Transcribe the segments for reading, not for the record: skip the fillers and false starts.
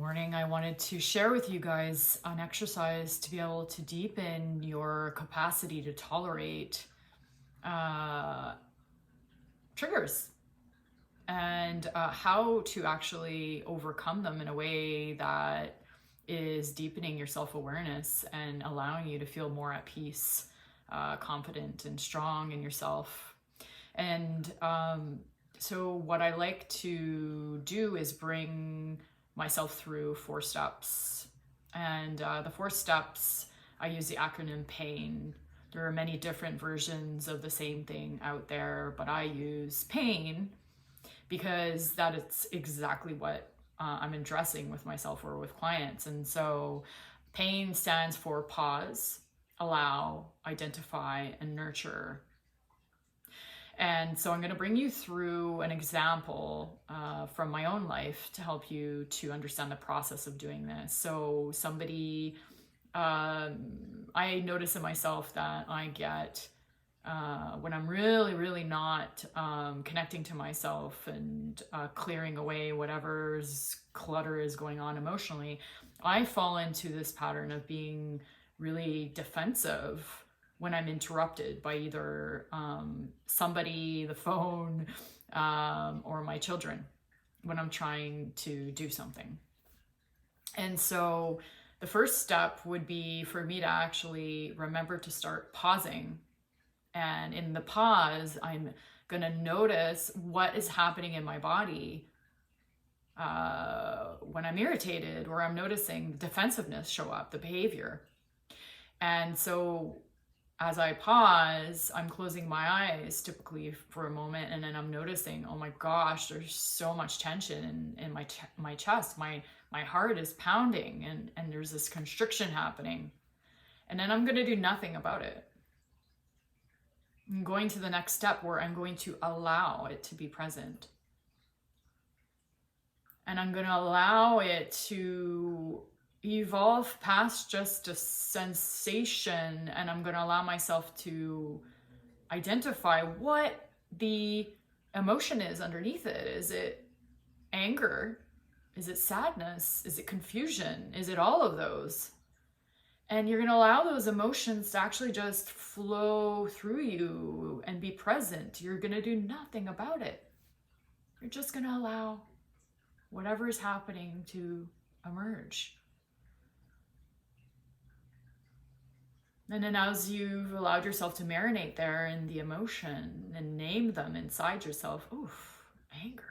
morning. I wanted to share with you guys an exercise to be able to deepen your capacity to tolerate triggers and how to actually overcome them in a way that is deepening your self-awareness and allowing you to feel more at peace, confident and strong in yourself. And so what I like to do is bring myself through 4 steps. And the 4 steps, I use the acronym PAIN. There are many different versions of the same thing out there, but I use PAIN because that is exactly what I'm addressing with myself or with clients. And so PAIN stands for pause, allow, identify, and nurture. And so I'm going to bring you through an example from my own life to help you to understand the process of doing this. So I notice in myself that I get, when I'm really not connecting to myself and clearing away whatever's clutter is going on emotionally, I fall into this pattern of being really defensive when I'm interrupted by either somebody, the phone, or my children when I'm trying to do something. And so the first step would be for me to actually remember to start pausing. And in the pause, I'm going to notice what is happening in my body when I'm irritated, or I'm noticing the defensiveness show up, the behavior. And so as I pause, I'm closing my eyes typically for a moment, and then I'm noticing, oh my gosh, there's so much tension in my chest. My heart is pounding, and there's this constriction happening. And then I'm going to do nothing about it. I'm going to the next step where I'm going to allow it to be present. And I'm going to allow it to evolve past just a sensation, and I'm going to allow myself to identify what the emotion is underneath it. Is it anger? Is it sadness? Is it confusion? Is it all of those? And you're going to allow those emotions to actually just flow through you and be present. You're going to do nothing about it. You're just going to allow whatever is happening to emerge. And then as you've allowed yourself to marinate there in the emotion and name them inside yourself, oof, anger,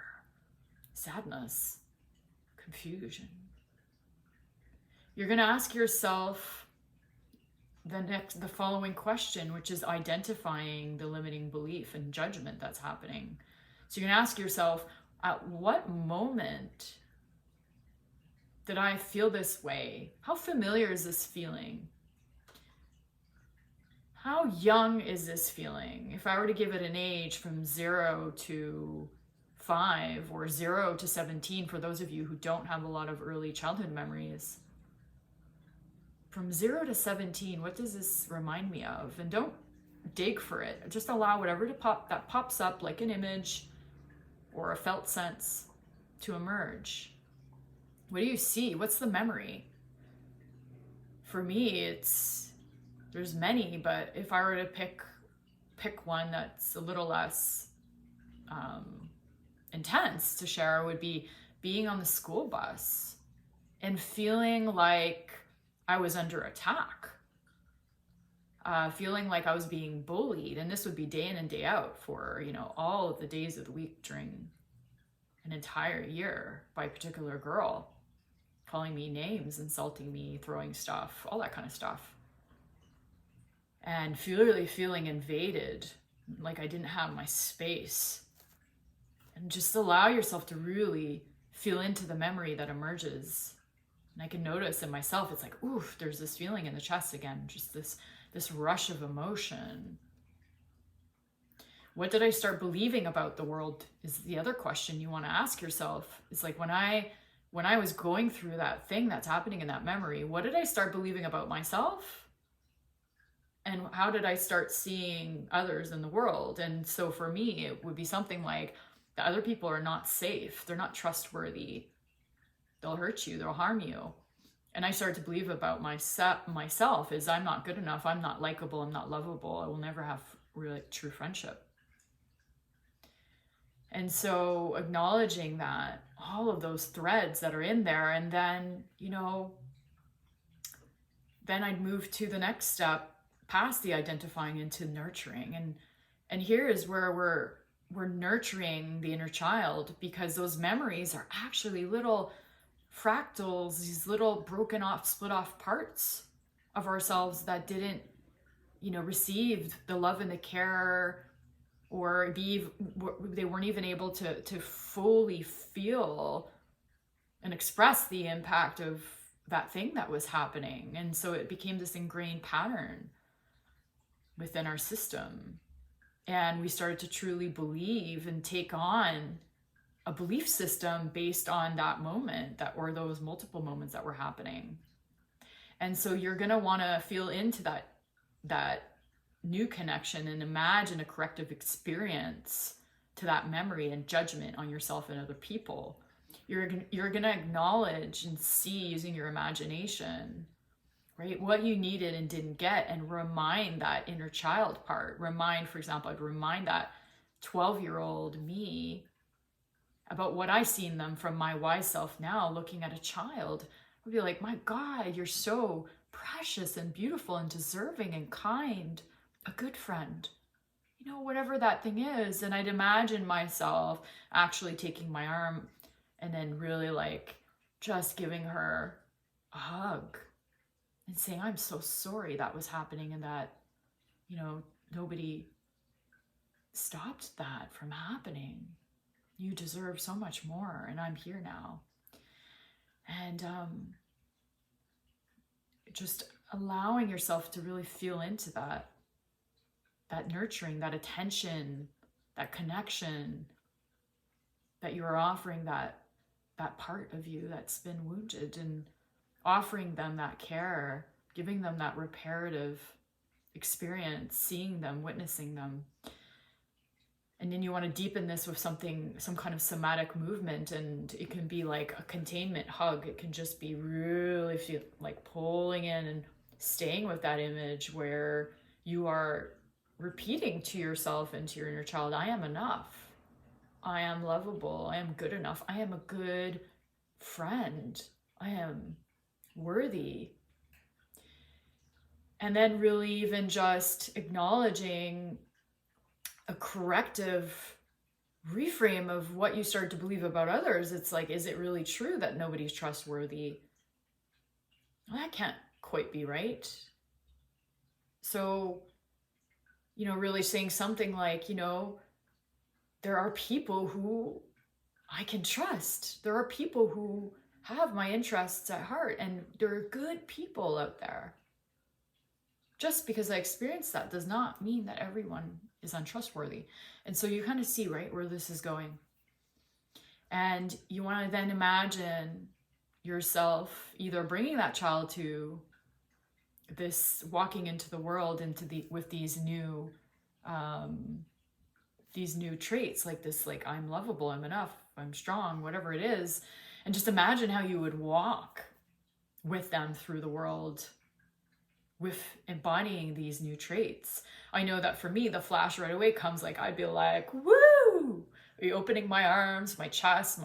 sadness, confusion. You're going to ask yourself the following question, which is identifying the limiting belief and judgment that's happening. So you're going to ask yourself, at what moment did I feel this way? How familiar is this feeling? How young is this feeling? If I were to give it an age from 0 to 5 or 0 to 17, for those of you who don't have a lot of early childhood memories, from 0 to 17, what does this remind me of? And don't dig for it. Just allow whatever that pops up like an image or a felt sense to emerge. What do you see? What's the memory? For me, there's many, but if I were to pick one that's a little less intense to share, would be being on the school bus and feeling like I was under attack, feeling like I was being bullied. And this would be day in and day out for, all of the days of the week during an entire year, by a particular girl, calling me names, insulting me, throwing stuff, all that kind of stuff. And really feeling invaded, like I didn't have my space. And just allow yourself to really feel into the memory that emerges. And I can notice in myself, it's like, oof, there's this feeling in the chest again, just this rush of emotion. What did I start believing about the world is the other question you want to ask yourself. It's like when I was going through that thing that's happening in that memory, what did I start believing about myself? And how did I start seeing others in the world? And so for me, it would be something like the other people are not safe. They're not trustworthy. they'll hurt you, they'll harm you. And I started to believe about myself is I'm not good enough, I'm not likable, I'm not lovable, I will never have really true friendship. And so acknowledging that, all of those threads that are in there, and then, then I'd move to the next step past the identifying into nurturing. And here is where we're nurturing the inner child, because those memories are actually little fractals, these little broken off, split off parts of ourselves that didn't, receive the love and the care, or they weren't even able to fully feel and express the impact of that thing that was happening. And so it became this ingrained pattern within our system. And we started to truly believe and take on a belief system based on that moment, or those multiple moments that were happening. And so you're going to want to feel into that new connection and imagine a corrective experience to that memory and judgment on yourself and other people. You're going to acknowledge and see, using your imagination, right, what you needed and didn't get, and remind that inner child part. For example, I'd remind that 12-year-old me about what I seen them from my wise self now, looking at a child. I'd be like, my God, you're so precious and beautiful and deserving and kind, a good friend, whatever that thing is. And I'd imagine myself actually taking my arm and then really just giving her a hug and saying, I'm so sorry that was happening, and that, nobody stopped that from happening. You deserve so much more, and I'm here now. And just allowing yourself to really feel into that nurturing, that attention, that connection that you are offering that part of you that's been wounded, and offering them that care, giving them that reparative experience, seeing them, witnessing them. And then you want to deepen this with some kind of somatic movement, and it can be like a containment hug. It can just be really feel like pulling in and staying with that image, where you are repeating to yourself and to your inner child, I am enough. I am lovable. I am good enough. I am a good friend. I am worthy. And then really even just acknowledging a corrective reframe of what you start to believe about others. It's like, is it really true that nobody's trustworthy? Well, that can't quite be right. So, really saying something like, there are people who I can trust. There are people who have my interests at heart, and there are good people out there. Just because I experienced that does not mean that everyone is untrustworthy. And so you kind of see, right, where this is going. And you want to then imagine yourself either bringing that child to this, walking into the world with these new traits, like this, like, I'm lovable, I'm enough, I'm strong, whatever it is. And just imagine how you would walk with them through the world with embodying these new traits. I know that for me, the flash right away comes, like, I'd be like, woo, opening my arms, my chest,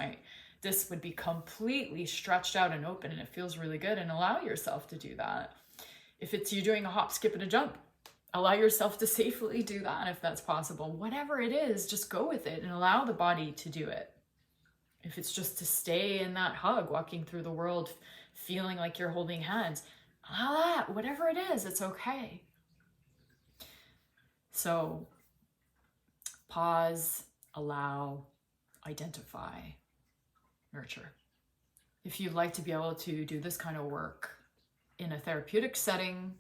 this would be completely stretched out and open, and it feels really good. And allow yourself to do that. If it's you doing a hop, skip, and a jump, allow yourself to safely do that if that's possible. Whatever it is, just go with it and allow the body to do it. If it's just to stay in that hug, walking through the world, feeling like you're holding hands, allow that. Whatever it is, it's okay. So pause, allow, identify, nurture. If you'd like to be able to do this kind of work in a therapeutic setting,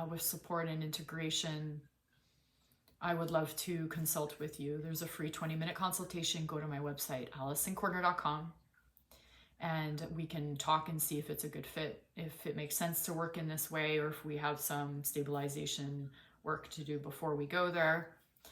with support and integration, I would love to consult with you. There's a free 20-minute consultation. Go to my website, AliceandCorner.com, and we can talk and see if it's a good fit, if it makes sense to work in this way, or if we have some stabilization work to do before we go there.